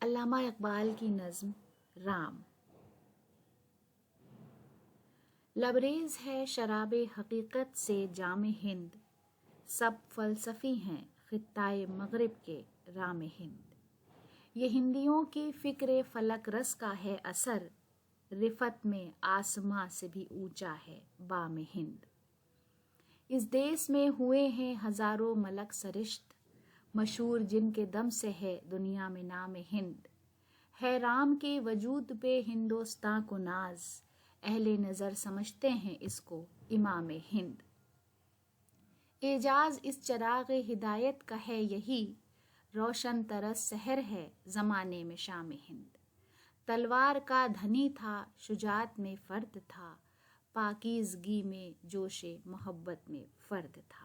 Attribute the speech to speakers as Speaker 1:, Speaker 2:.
Speaker 1: علامہ اقبال کی نظم رام۔ لبریز ہے شراب حقیقت سے جام ہند، سب فلسفی ہیں خطۂ مغرب کے رام ہند۔ یہ ہندیوں کی فکر فلک رس کا ہے اثر، رفت میں آسماں سے بھی اونچا ہے بام ہند۔ اس دیس میں ہوئے ہیں ہزاروں ملک سرشت، مشہور جن کے دم سے ہے دنیا میں نام ہند۔ ہے رام کے وجود پہ ہندوستاں کو ناز، اہل نظر سمجھتے ہیں اس کو امام ہند۔ اعجاز اس چراغ ہدایت کا ہے یہی، روشن ترس سحر ہے زمانے میں شام ہند۔ تلوار کا دھنی تھا، شجاعت میں فرد تھا، پاکیزگی میں جوش محبت میں فرد تھا۔